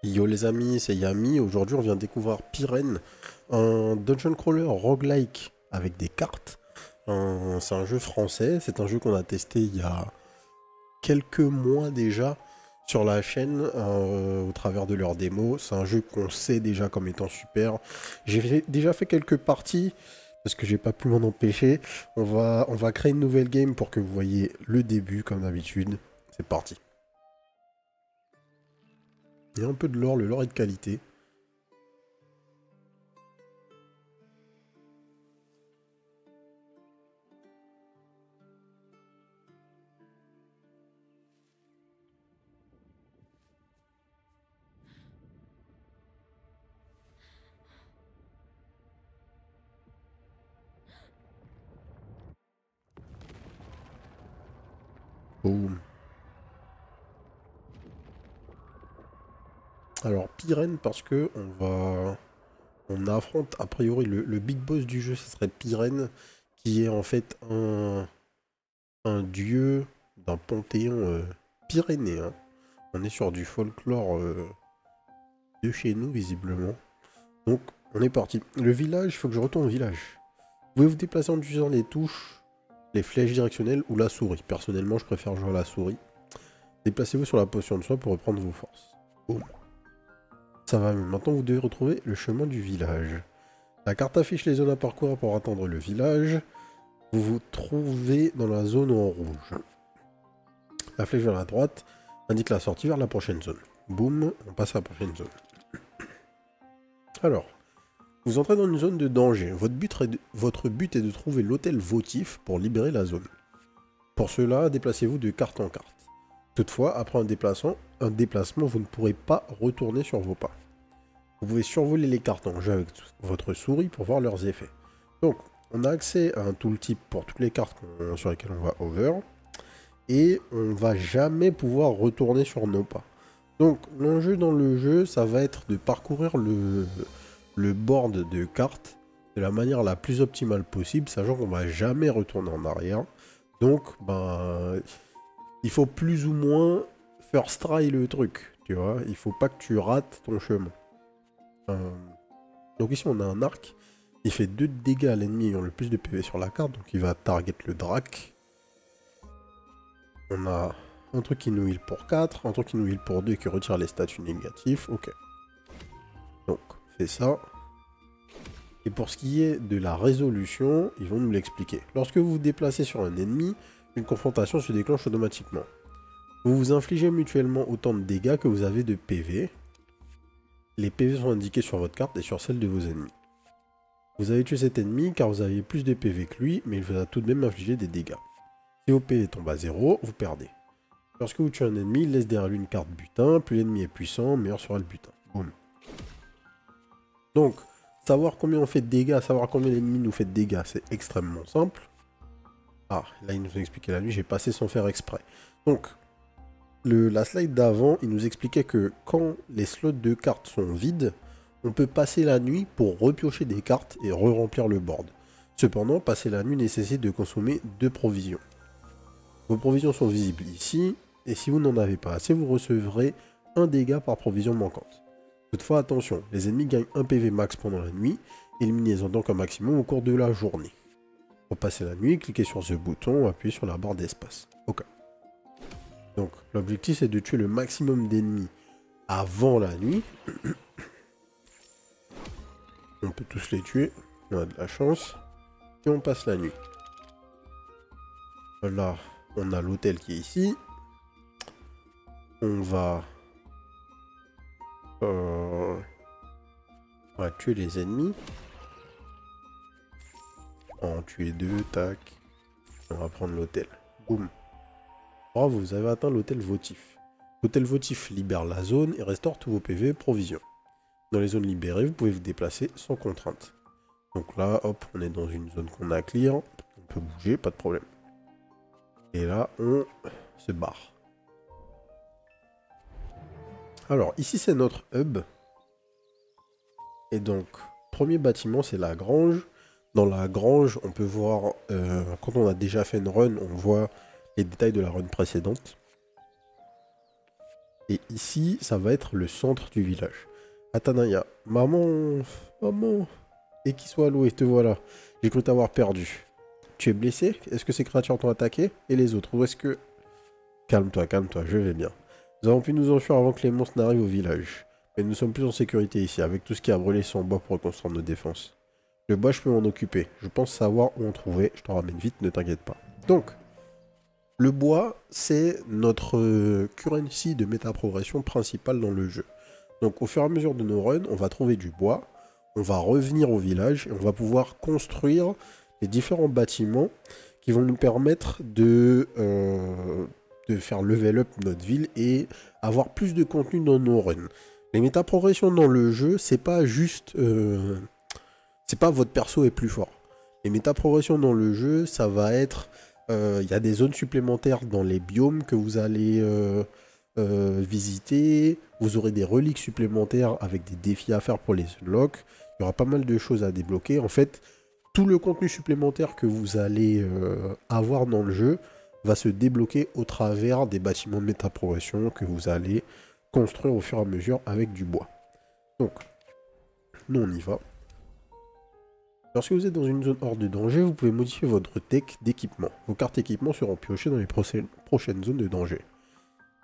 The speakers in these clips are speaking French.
Yo les amis, c'est Yami. Aujourd'hui, on vient découvrir Pyren, un dungeon crawler roguelike avec des cartes. C'est un jeu français, c'est un jeu qu'on a testé il y a quelques mois déjà sur la chaîne au travers de leurs démos. C'est un jeu qu'on sait déjà comme étant super. Déjà fait quelques parties parce que j'ai pas pu m'en empêcher. On va créer une nouvelle game pour que vous voyez le début comme d'habitude. C'est parti. Il y a un peu de lore, le lore est de qualité. Boum. Alors, Pyren, parce que on affronte a priori le big boss du jeu, ce serait Pyren, qui est en fait un dieu d'un panthéon pyrénéen. On est sur du folklore de chez nous, visiblement. Donc, on est parti. Le village, il faut que je retourne au village. Vous pouvez vous déplacer en utilisant les touches, les flèches directionnelles ou la souris. Personnellement, je préfère jouer à la souris. Déplacez-vous sur la potion de soin pour reprendre vos forces. Boum. Ça va mieux. Maintenant, vous devez retrouver le chemin du village. La carte affiche les zones à parcourir pour atteindre le village. Vous vous trouvez dans la zone en rouge. La flèche vers la droite indique la sortie vers la prochaine zone. Boum, on passe à la prochaine zone. Alors, vous entrez dans une zone de danger. Votre but est de trouver l'hôtel votif pour libérer la zone. Pour cela, déplacez-vous de carte en carte. Toutefois, après un déplacement, vous ne pourrez pas retourner sur vos pas. Vous pouvez survoler les cartes en jeu avec votre souris pour voir leurs effets. Donc, on a accès à un tooltip pour toutes les cartes sur lesquelles on va over. Et on ne va jamais pouvoir retourner sur nos pas. Donc, l'enjeu dans le jeu, ça va être de parcourir le board de cartes de la manière la plus optimale possible, sachant qu'on ne va jamais retourner en arrière. Donc, il faut plus ou moins first try le truc, tu vois. Il faut pas que tu rates ton chemin. Donc ici, on a un arc. Il fait 2 dégâts à l'ennemi ayant le plus de PV sur la carte, donc il va target le drac. On a un truc qui nous heal pour 4, un truc qui nous heal pour 2 et qui retire les statuts négatifs. Ok. Donc, on fait ça. Et pour ce qui est de la résolution, ils vont nous l'expliquer. Lorsque vous vous déplacez sur un ennemi, une confrontation se déclenche automatiquement. Vous vous infligez mutuellement autant de dégâts que vous avez de PV. Les PV sont indiqués sur votre carte et sur celle de vos ennemis. Vous avez tué cet ennemi car vous avez plus de PV que lui, mais il vous a tout de même infligé des dégâts. Si vos PV tombent à 0, vous perdez. Lorsque vous tuez un ennemi, il laisse derrière lui une carte butin. Plus l'ennemi est puissant, meilleur sera le butin. Boum. Donc, savoir combien on fait de dégâts, savoir combien l'ennemi nous fait de dégâts, c'est extrêmement simple. Ah, là il nous a expliqué la nuit, j'ai passé sans faire exprès. Donc, la slide d'avant, il nous expliquait que quand les slots de cartes sont vides, on peut passer la nuit pour repiocher des cartes et re-remplir le board. Cependant, passer la nuit nécessite de consommer 2 provisions. Vos provisions sont visibles ici, et si vous n'en avez pas assez, vous recevrez 1 dégât par provision manquante. Toutefois, attention, les ennemis gagnent 1 PV max pendant la nuit, éliminez-en donc un maximum au cours de la journée. Pour passer la nuit, cliquez sur ce bouton, appuyez sur la barre d'espace. Ok. Donc, l'objectif c'est de tuer le maximum d'ennemis avant la nuit. On peut tous les tuer, on a de la chance. Et on passe la nuit. Là, on a l'hôtel qui est ici. On va tuer les ennemis. En tuer 2, tac. On va prendre l'hôtel. Boum. Bravo, vous avez atteint l'hôtel votif. L'hôtel votif libère la zone et restaure tous vos PV et provisions. Dans les zones libérées, vous pouvez vous déplacer sans contrainte. Donc là, hop, on est dans une zone qu'on a clear. On peut bouger, pas de problème. Et là, on se barre. Alors, ici, c'est notre hub. Et donc, premier bâtiment, c'est la grange. Dans la grange, on peut voir, quand on a déjà fait une run, on voit les détails de la run précédente. Et ici, ça va être le centre du village. Atanaya, maman, maman. Et qui soit loué, te voilà. J'ai cru t'avoir perdu. Tu es blessé? Est-ce que ces créatures t'ont attaqué? Et les autres? Où est-ce que... calme-toi, je vais bien. Nous avons pu nous enfuir avant que les monstres n'arrivent au village. Mais nous sommes plus en sécurité ici, avec tout ce qui a brûlé son bois pour reconstruire nos défenses. Le bois, je peux m'en occuper. Je pense savoir où en trouver. Je t'en ramène vite, ne t'inquiète pas. Donc, le bois, c'est notre currency de métaprogression principale dans le jeu. Donc, au fur et à mesure de nos runs, on va trouver du bois, on va revenir au village et on va pouvoir construire les différents bâtiments qui vont nous permettre de faire level up notre ville et avoir plus de contenu dans nos runs. Les métaprogressions dans le jeu, c'est pas juste... c'est pas votre perso est plus fort. Les métaprogressions dans le jeu, ça va être... Il y a des zones supplémentaires dans les biomes que vous allez visiter. Vous aurez des reliques supplémentaires avec des défis à faire pour les unlock. Il y aura pas mal de choses à débloquer. En fait, tout le contenu supplémentaire que vous allez avoir dans le jeu va se débloquer au travers des bâtiments de métaprogression que vous allez construire au fur et à mesure avec du bois. Donc, nous on y va. Lorsque vous êtes dans une zone hors de danger, vous pouvez modifier votre deck d'équipement. Vos cartes équipement seront piochées dans les prochaines zones de danger.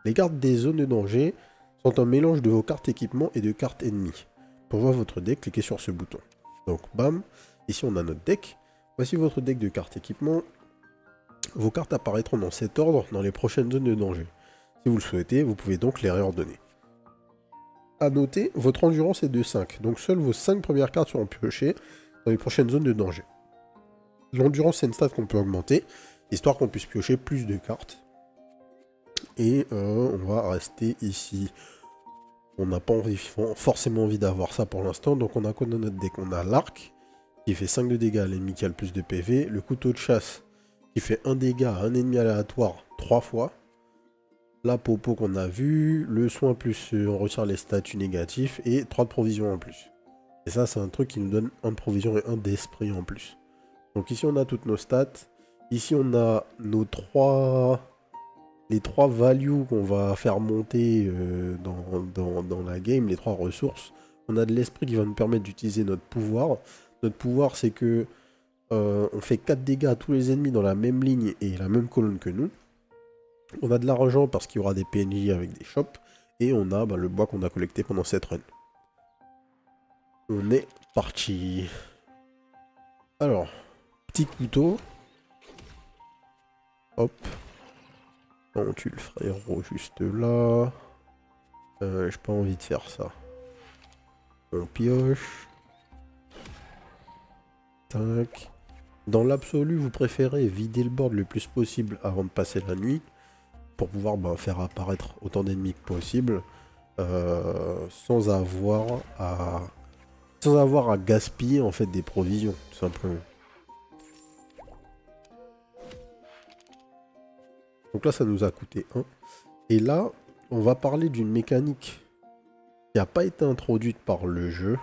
Les cartes des zones de danger sont un mélange de vos cartes équipement et de cartes ennemies. Pour voir votre deck, cliquez sur ce bouton. Donc bam, ici on a notre deck. Voici votre deck de cartes équipement. Vos cartes apparaîtront dans cet ordre dans les prochaines zones de danger. Si vous le souhaitez, vous pouvez donc les réordonner. A noter, votre endurance est de 5, donc seules vos 5 premières cartes seront piochées dans les prochaines zones de danger. L'endurance, c'est une stat qu'on peut augmenter, histoire qu'on puisse piocher plus de cartes. Et on va rester ici. On n'a pas forcément envie d'avoir ça pour l'instant, donc on a quoi dans notre deck? On a l'arc, qui fait 5 de dégâts à l'ennemi qui a le plus de PV, le couteau de chasse, qui fait 1 dégât à un ennemi aléatoire 3 fois, la popo qu'on a vu, le soin plus on retire les statuts négatifs, et 3 de provisions en plus. Et ça, c'est un truc qui nous donne 1 de provision et 1 d'esprit en plus. Donc ici, on a toutes nos stats. Ici, on a nos les 3 values qu'on va faire monter dans la game, les 3 ressources. On a de l'esprit qui va nous permettre d'utiliser notre pouvoir. Notre pouvoir, c'est que on fait 4 dégâts à tous les ennemis dans la même ligne et la même colonne que nous. On a de l'argent parce qu'il y aura des PNJ avec des shops. Et on a le bois qu'on a collecté pendant cette run. On est parti. Alors, petit couteau. Hop. On tue le frérot juste là. J'ai pas envie de faire ça. On pioche. Tac. Dans l'absolu, vous préférez vider le board le plus possible avant de passer la nuit. Pour pouvoir faire apparaître autant d'ennemis que possible. Sans avoir à gaspiller en fait des provisions, tout simplement. Donc là, ça nous a coûté 1. Et là, on va parler d'une mécanique qui n'a pas été introduite par le jeu.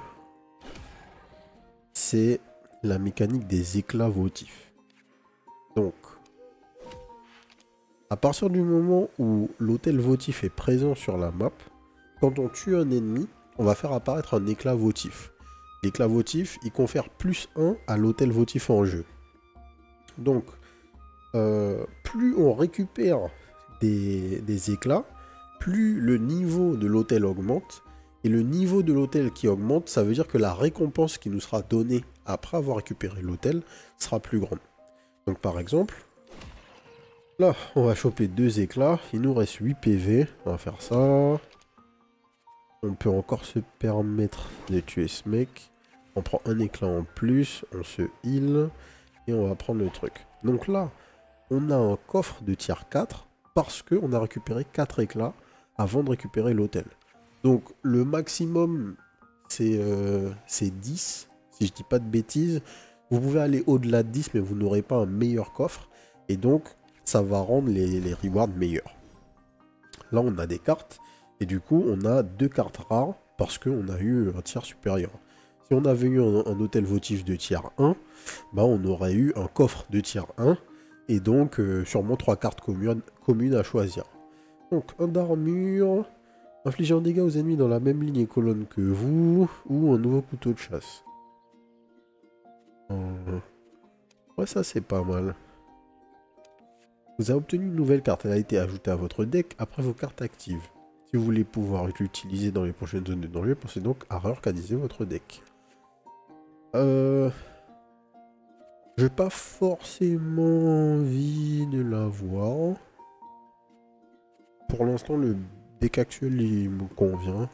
C'est la mécanique des éclats votifs. Donc, à partir du moment où l'hôtel votif est présent sur la map, quand on tue un ennemi, on va faire apparaître un éclat votif. L'éclat votif, il confère plus 1 à l'hôtel votif en jeu. Donc, plus on récupère des éclats, plus le niveau de l'hôtel augmente. Et le niveau de l'hôtel qui augmente, ça veut dire que la récompense qui nous sera donnée après avoir récupéré l'hôtel sera plus grande. Donc par exemple, là, on va choper 2 éclats. Il nous reste 8 PV. On va faire ça. On peut encore se permettre de tuer ce mec. On prend un éclat en plus. On se heal. Et on va prendre le truc. Donc là, on a un coffre de tier 4 parce qu'on a récupéré 4 éclats avant de récupérer l'hôtel. Donc le maximum, c'est 10, si je dis pas de bêtises. Vous pouvez aller au-delà de 10, mais vous n'aurez pas un meilleur coffre. Et donc, ça va rendre les rewards meilleurs. Là, on a des cartes. Et du coup, on a 2 cartes rares parce qu'on a eu un tiers supérieur. Si on avait eu un hôtel votif de tier 1, on aurait eu un coffre de tier 1. Et donc, sûrement 3 cartes communes à choisir. Donc, un d'armure. Infliger un dégât aux ennemis dans la même ligne et colonne que vous, ou un nouveau couteau de chasse. Ouais, ça c'est pas mal. Vous avez obtenu une nouvelle carte, elle a été ajoutée à votre deck après vos cartes actives. Si vous voulez pouvoir l'utiliser dans les prochaines zones de danger, pensez donc à réorganiser votre deck. J'ai pas forcément envie de l'avoir. Pour l'instant, le deck actuel il me convient.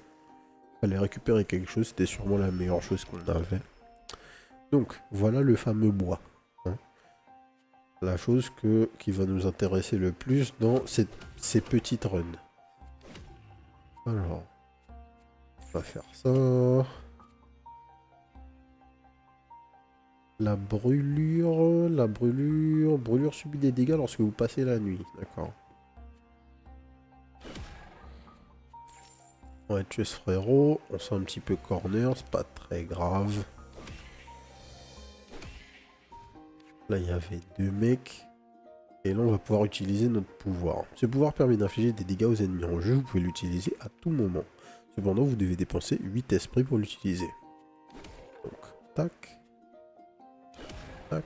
Aller récupérer quelque chose, c'était sûrement la meilleure chose qu'on avait. Donc, voilà le fameux bois. Hein. La chose qui va nous intéresser le plus dans ces petites runs. Alors, on va faire ça. Brûlure subit des dégâts lorsque vous passez la nuit. D'accord. On va tuer ce frérot. On sent un petit peu corner, c'est pas très grave. Là, il y avait 2 mecs. Et là, on va pouvoir utiliser notre pouvoir. Ce pouvoir permet d'infliger des dégâts aux ennemis en jeu. Vous pouvez l'utiliser à tout moment. Cependant, vous devez dépenser 8 esprits pour l'utiliser. Donc, tac. Tac.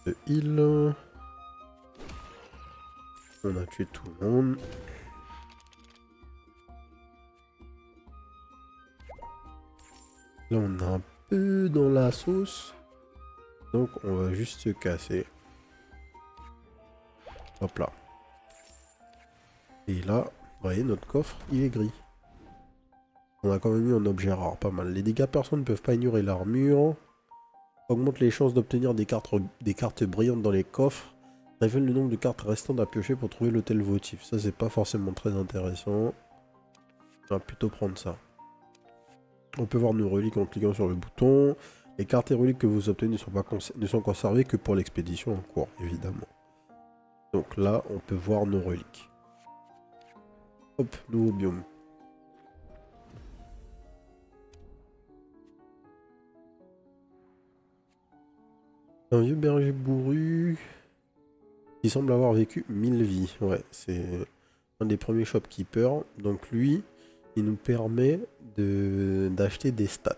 De heal. On a tué tout le monde. Là, on est un peu dans la sauce. Donc, on va juste se casser. Hop là. Et là, vous voyez, notre coffre, il est gris. On a quand même eu un objet rare, pas mal. Les dégâts personnes ne peuvent pas ignorer l'armure. Augmente les chances d'obtenir des cartes brillantes dans les coffres. Révèle le nombre de cartes restantes à piocher pour trouver l'hôtel votif. Ça, c'est pas forcément très intéressant. On va plutôt prendre ça. On peut voir nos reliques en cliquant sur le bouton. Les cartes et reliques que vous obtenez ne sont conservées que pour l'expédition en cours, évidemment. Donc là, on peut voir nos reliques. Hop, nouveau biome. Un vieux berger bourru qui semble avoir vécu 1000 vies. Ouais, c'est un des premiers shopkeepers. Donc lui, il nous permet d'acheter des stats.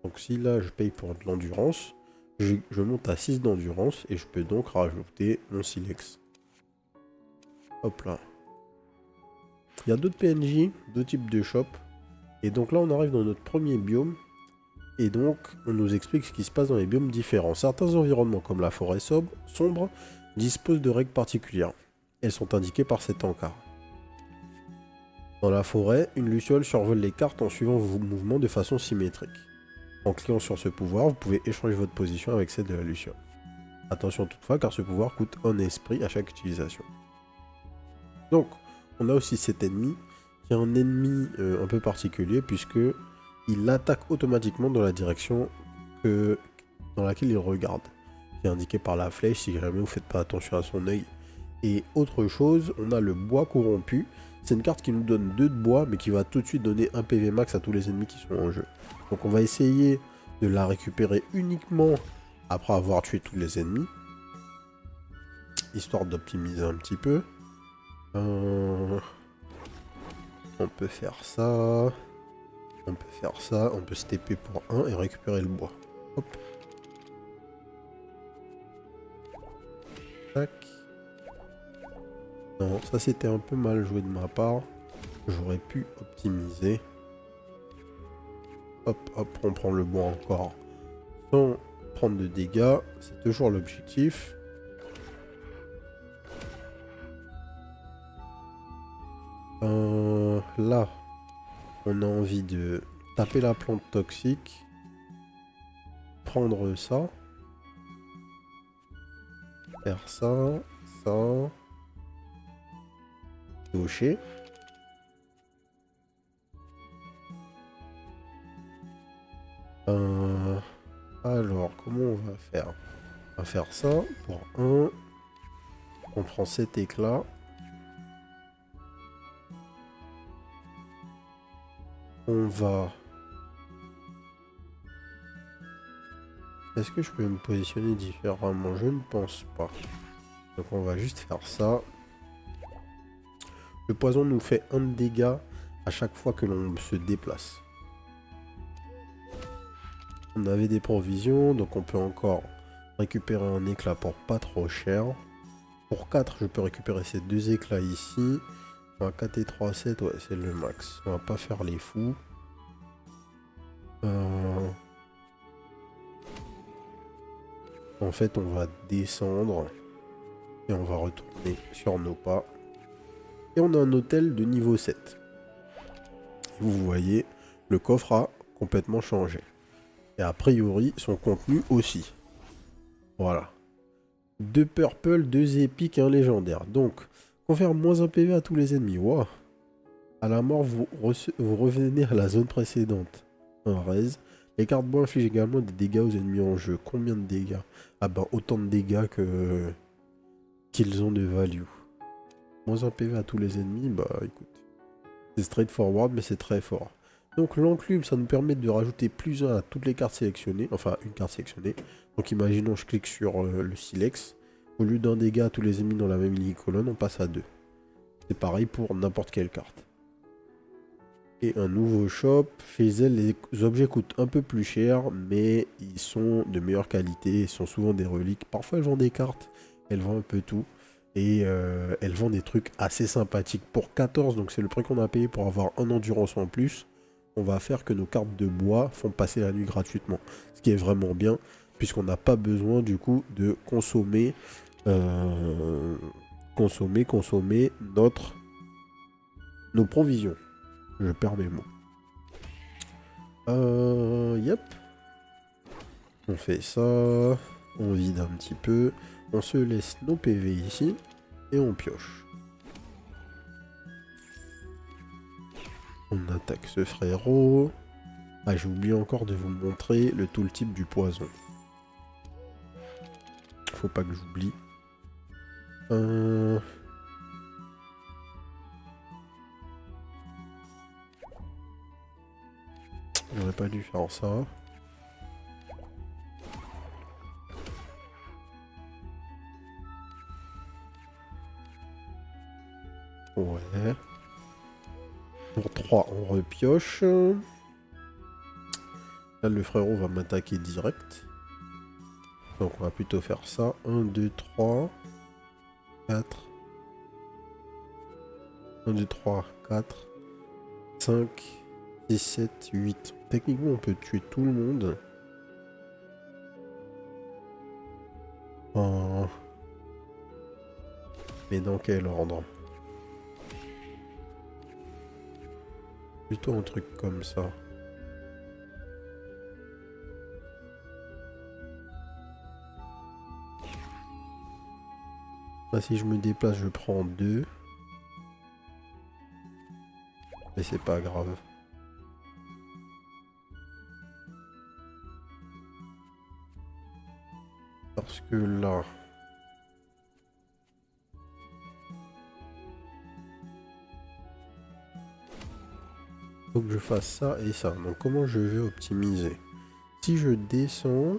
Donc si là, je paye pour de l'endurance, je monte à 6 d'endurance et je peux donc rajouter mon silex. Hop là. Il y a d'autres PNJ, deux types de shops. Et donc là, on arrive dans notre premier biome. Et donc, on nous explique ce qui se passe dans les biomes différents. Certains environnements, comme la forêt sombre, disposent de règles particulières. Elles sont indiquées par cet encart. Dans la forêt, une luciole survole les cartes en suivant vos mouvements de façon symétrique. En cliquant sur ce pouvoir, vous pouvez échanger votre position avec celle de la luciole. Attention toutefois, car ce pouvoir coûte un esprit à chaque utilisation. Donc, on a aussi cet ennemi, qui est un ennemi un peu particulier, puisque il attaque automatiquement dans la direction dans laquelle il regarde, qui est indiqué par la flèche si jamais vous ne faites pas attention à son œil. Et autre chose, on a le bois corrompu. C'est une carte qui nous donne 2 de bois, mais qui va tout de suite donner 1 PV max à tous les ennemis qui sont en jeu. Donc on va essayer de la récupérer uniquement après avoir tué tous les ennemis, histoire d'optimiser un petit peu. On peut faire ça. On peut faire ça. On peut se TP pour 1 et récupérer le bois. Hop. Tac. Non, ça c'était un peu mal joué de ma part. J'aurais pu optimiser. Hop, hop, on prend le bois encore. Sans prendre de dégâts. C'est toujours l'objectif. Là, on a envie de taper la plante toxique. Prendre ça. Faire ça. Ça. Gaucher. Alors, comment on va faire? On va faire ça pour 1. On prend cet éclat. On va Est-ce que je peux me positionner différemment? Je ne pense pas. Donc on va juste faire ça. Le poison nous fait 1 de dégâts à chaque fois que l'on se déplace. On avait des provisions, donc on peut encore récupérer un éclat pour pas trop cher. Pour 4, je peux récupérer ces 2 éclats ici. 4 et 3, 7, ouais, c'est le max. On va pas faire les fous. En fait, on va descendre et on va retourner sur nos pas. Et on a un hôtel de niveau 7. Vous voyez, le coffre a complètement changé. Et a priori, son contenu aussi. Voilà. 2 purple, 2 épiques et 1 légendaire. Donc, confère moins 1 PV à tous les ennemis. Wow. À la mort, vous revenez à la zone précédente. Un raise. Les cartes bois infligent également des dégâts aux ennemis en jeu. Combien de dégâts? Ah ben, autant de dégâts que qu'ils ont de value. Moins 1 PV à tous les ennemis, bah écoute. C'est straightforward, mais c'est très fort. Donc l'enclume, ça nous permet de rajouter plus 1 à toutes les cartes sélectionnées. Enfin, une carte sélectionnée. Donc imaginons, je clique sur le silex. Au lieu d'un dégât à tous les ennemis dans la même ligne colonne, on passe à 2. C'est pareil pour n'importe quelle carte. Et un nouveau shop. Chez elle, les objets coûtent un peu plus cher, mais ils sont de meilleure qualité. Ils sont souvent des reliques. Parfois, elles vendent des cartes. Elles vendent un peu tout. Et elles vendent des trucs assez sympathiques. Pour 14, donc c'est le prix qu'on a payé pour avoir un endurance en plus. On va faire que nos cartes de bois font passer la nuit gratuitement. Ce qui est vraiment bien, puisqu'on n'a pas besoin du coup de consommer nos provisions. Je perds mes mots. Yep. On fait ça. On vide un petit peu. On se laisse nos PV ici. Et on pioche. On attaque ce frérot. Ah, j'ai oublié encore de vous montrer le tooltip du poison. Faut pas que j'oublie. J'aurais pas dû faire ça. Ouais. Pour 3, on repioche. Là, le frérot va m'attaquer direct. Donc, on va plutôt faire ça. 1, 2, 3, 4. 1, 2, 3, 4, 5, 6, 7, 8. Techniquement, on peut tuer tout le monde. Mais dans quel ordre? Plutôt un truc comme ça. Là, si je me déplace, je prends 2. Mais c'est pas grave. Parce que là... faut que je fasse ça et ça. Donc comment je vais optimiser? Si je descends...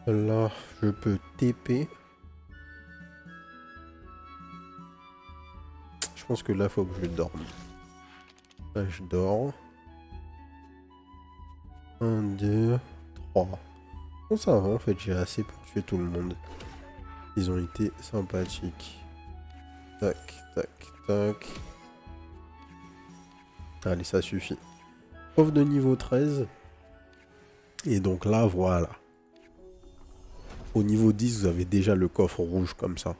là, je peux TP. Je pense que là, faut que je dorme. Là, je dors. 1, 2, 3. Bon, ça va, en fait, j'ai assez pour tuer tout le monde. Ils ont été sympathiques. Tac, tac, tac. Allez, ça suffit. Coffre de niveau 13. Et donc là, voilà. Au niveau 10, vous avez déjà le coffre rouge comme ça.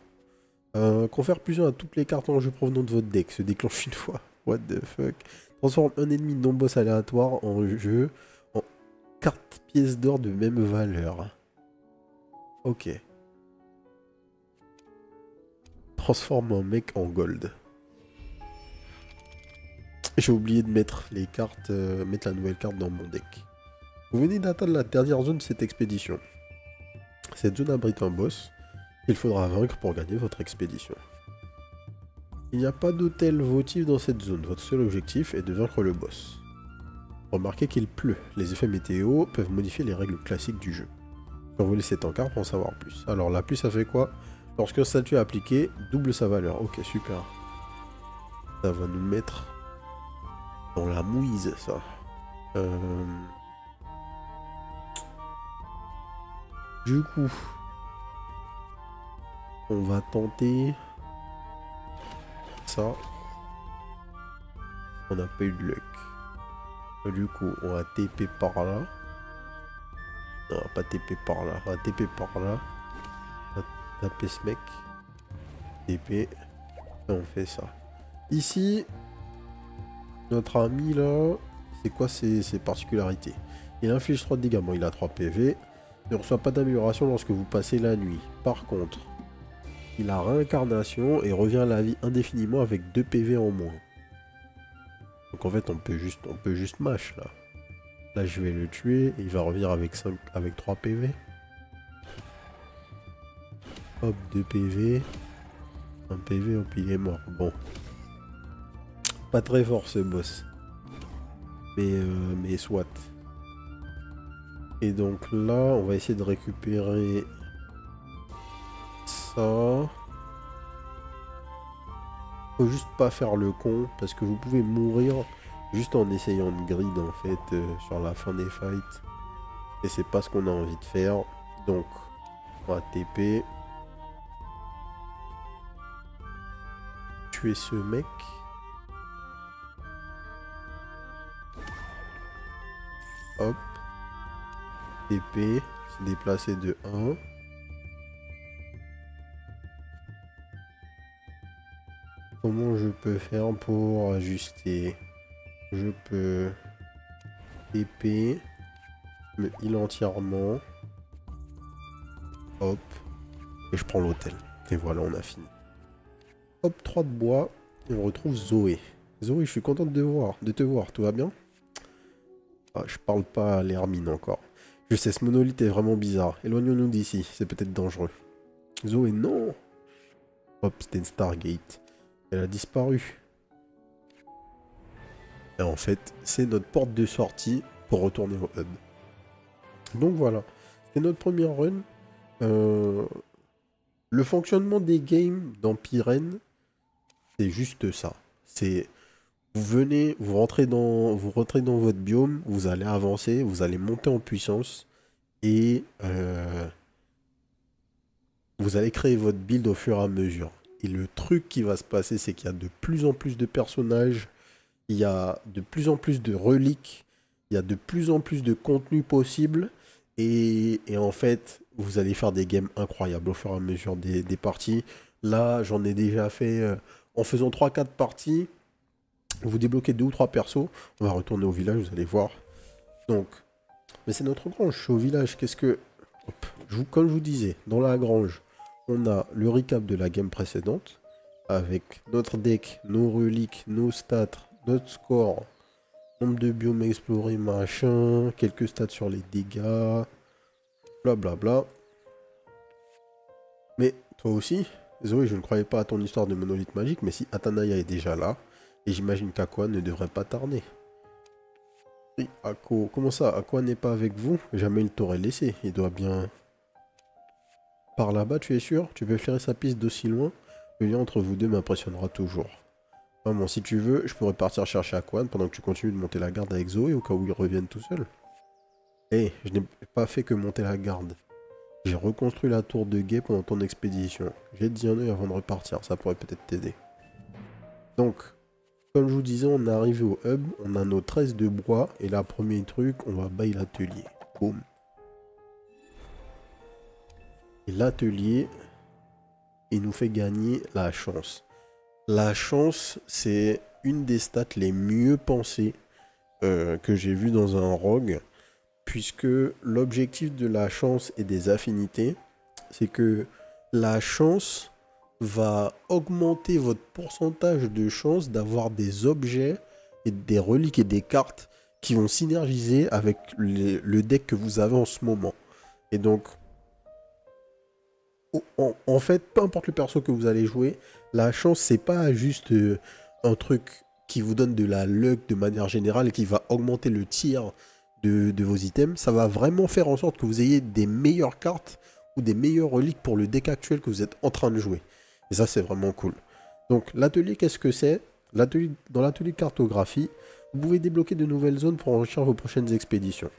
Confère plusieurs à toutes les cartes en jeu provenant de votre deck. Se déclenche une fois. What the fuck. Transforme un ennemi non-boss aléatoire en jeu en 4 pièces d'or de même valeur. Ok. Transforme un mec en gold. J'ai oublié de mettre les cartes, mettre la nouvelle carte dans mon deck. Vous venez d'atteindre la dernière zone de cette expédition. Cette zone abrite un boss qu'il faudra vaincre pour gagner votre expédition. Il n'y a pas d'hôtel votif dans cette zone. Votre seul objectif est de vaincre le boss. Remarquez qu'il pleut. Les effets météo peuvent modifier les règles classiques du jeu. Survolez cet encart pour en savoir plus. Alors la pluie ça fait quoi? Lorsqu'un statut est appliqué, double sa valeur. Ok, super. Ça va nous mettre dans la mouise, ça. Du coup, on va tenter ça. On n'a pas eu de luck. Du coup, on va TP par là. Non, on va pas TP par là. On va TP par là. On va taper ce mec. TP. Et on fait ça. Ici, notre ami là, c'est quoi ses particularités? Il inflige 3 de dégâts. Bon, il a 3 PV. Il ne reçoit pas d'amélioration lorsque vous passez la nuit. Par contre, il a réincarnation et revient à la vie indéfiniment avec 2 PV en moins. Donc en fait, on peut juste mash là. Là, je vais le tuer et il va revenir avec 3 PV. Hop, 2 PV. 1 PV, hop, il est mort. Bon. Pas très fort ce boss. Mais soit. Et donc là, on va essayer de récupérer ça. Faut juste pas faire le con, parce que vous pouvez mourir juste en essayant de grid en fait sur la fin des fights. Et c'est pas ce qu'on a envie de faire. Donc, on va TP. Tuer ce mec. Hop. TP. Se déplacer de 1. Comment je peux faire pour ajuster? Je peux TP, me heal entièrement. Hop. Et je prends l'hôtel. Et voilà, on a fini. Hop, 3 de bois. Et on retrouve Zoé. Zoé, je suis contente de te voir. Tout va bien? Ah, je parle pas à l'hermine encore. Je sais, ce monolithe est vraiment bizarre. Éloignons-nous d'ici. C'est peut-être dangereux. Zoé, non! Hop, c'était une Stargate. Elle a disparu. Et en fait, c'est notre porte de sortie pour retourner au hub. Donc voilà. C'est notre première run. Le fonctionnement des games dans Pyrène, c'est juste ça. C'est... vous rentrez dans votre biome, vous allez avancer, vous allez monter en puissance et vous allez créer votre build au fur et à mesure. Et le truc qui va se passer, c'est qu'il y a de plus en plus de personnages, il y a de plus en plus de reliques, il y a de plus en plus de contenu possible. Et en fait, vous allez faire des games incroyables au fur et à mesure des parties. Là, j'en ai déjà fait, en faisant 3-4 parties, vous débloquez 2 ou 3 persos. On va retourner au village, vous allez voir. Donc, mais c'est notre grange, je suis au village. Qu'est-ce que... Hop, comme je vous disais, dans la grange, on a le recap de la game précédente, avec notre deck, nos reliques, nos stats, notre score, nombre de biomes explorés, machin, quelques stats sur les dégâts, blablabla. Mais toi aussi, Zoé, je ne croyais pas à ton histoire de monolithe magique, mais si Atanaya est déjà là, et j'imagine qu'Aqua ne devrait pas tarder. Oui, Ako, comment ça, Aqua n'est pas avec vous? Jamais il t'aurait laissé, il doit bien... Par là-bas, tu es sûr? Tu peux flairer sa piste d'aussi loin? Le lien entre vous deux m'impressionnera toujours. Bon, si tu veux, je pourrais partir chercher Aquan pendant que tu continues de monter la garde avec Zoé au cas où ils reviennent tout seuls. Eh, je n'ai pas fait que monter la garde. J'ai reconstruit la tour de guet pendant ton expédition. J'ai dit un œil avant de repartir, ça pourrait peut-être t'aider. Donc, comme je vous disais, on est arrivé au hub, on a nos 13 de bois, et là, premier truc, on va bailler l'atelier. Boum. Et l'atelier, il nous fait gagner la chance. La chance, c'est une des stats les mieux pensées que j'ai vues dans un rogue, puisque l'objectif de la chance et des affinités, c'est que la chance va augmenter votre pourcentage de chance d'avoir des objets, et des reliques et des cartes qui vont synergiser avec le deck que vous avez en ce moment. Et donc, en fait, peu importe le perso que vous allez jouer, la chance, c'est pas juste un truc qui vous donne de la luck de manière générale et qui va augmenter le tir de vos items, ça va vraiment faire en sorte que vous ayez des meilleures cartes ou des meilleures reliques pour le deck actuel que vous êtes en train de jouer. Et ça, c'est vraiment cool. Donc, l'atelier, qu'est-ce que c'est? Dans l'atelier cartographie, vous pouvez débloquer de nouvelles zones pour enrichir vos prochaines expéditions.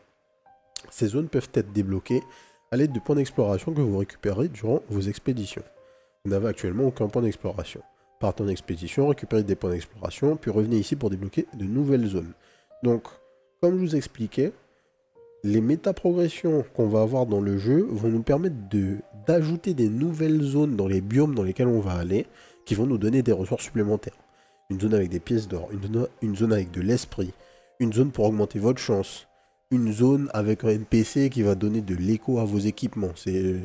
Ces zones peuvent être débloquées à l'aide de points d'exploration que vous récupérez durant vos expéditions. Vous n'avez actuellement aucun point d'exploration. Partez en expédition, récupérez des points d'exploration, puis revenez ici pour débloquer de nouvelles zones. Donc, comme je vous expliquais, les méta-progressions qu'on va avoir dans le jeu vont nous permettre d'ajouter des nouvelles zones dans les biomes dans lesquels on va aller, qui vont nous donner des ressources supplémentaires. Une zone avec des pièces d'or, une zone avec de l'esprit, une zone pour augmenter votre chance, une zone avec un NPC qui va donner de l'écho à vos équipements. C'est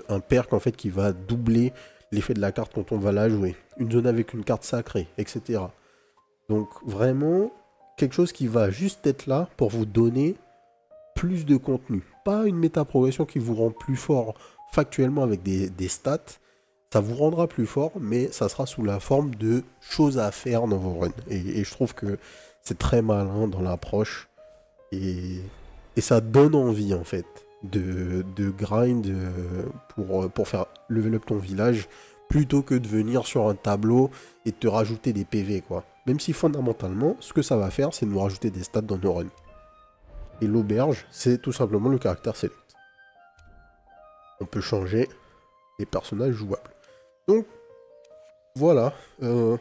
un perk en fait qui va doubler l'effet de la carte quand on va la jouer. Une zone avec une carte sacrée, etc. Donc vraiment, quelque chose qui va juste être là pour vous donner plus de contenu. Pas une méta-progression qui vous rend plus fort factuellement avec des stats. Ça vous rendra plus fort, mais ça sera sous la forme de choses à faire dans vos runs. Et je trouve que c'est très malin dans l'approche. Et ça donne envie en fait de grind pour faire level up ton village plutôt que de venir sur un tableau et de te rajouter des PV quoi. Même si fondamentalement ce que ça va faire c'est de nous rajouter des stats dans nos runs. Et l'auberge c'est tout simplement le caractère select. On peut changer les personnages jouables. Donc voilà, on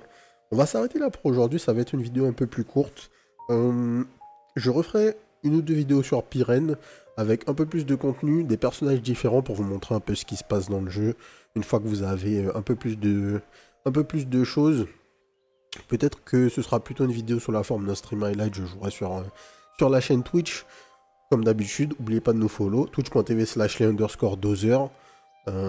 va s'arrêter là pour aujourd'hui, ça va être une vidéo un peu plus courte. Je referai une ou deux vidéos sur Pyrène avec un peu plus de contenu, des personnages différents pour vous montrer un peu ce qui se passe dans le jeu. Une fois que vous avez un peu plus de choses, peut-être que ce sera plutôt une vidéo sur la forme d'un stream highlight. Je jouerai sur la chaîne Twitch. Comme d'habitude, n'oubliez pas de nous follow, twitch.tv/les_dozer.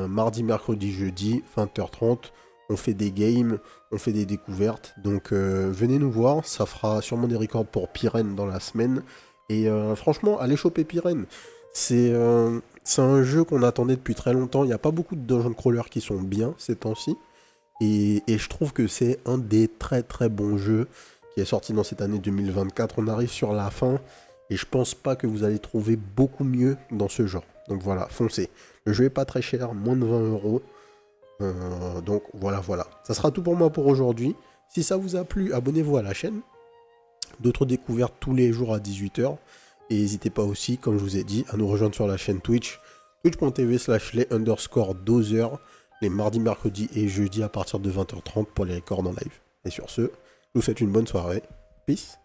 Mardi, mercredi, jeudi, 20h30. On fait des games, on fait des découvertes. Donc venez nous voir, ça fera sûrement des records pour Pyrène dans la semaine. Et franchement, allez choper Pyrène. C'est un jeu qu'on attendait depuis très longtemps. Il n'y a pas beaucoup de dungeon crawlers qui sont bien ces temps-ci. Et je trouve que c'est un des très très bons jeux qui est sorti dans cette année 2024. On arrive sur la fin et je pense pas que vous allez trouver beaucoup mieux dans ce genre. Donc voilà, foncez. Le jeu est pas très cher, moins de 20 €. Donc voilà. Ça sera tout pour moi pour aujourd'hui. Si ça vous a plu, abonnez-vous à la chaîne. D'autres découvertes tous les jours à 18 h. Et n'hésitez pas aussi, comme je vous ai dit, à nous rejoindre sur la chaîne Twitch. twitch.tv/les_dozer. Les mardis, mercredis et jeudis à partir de 20h30 pour les records en live. Et sur ce, je vous souhaite une bonne soirée. Peace.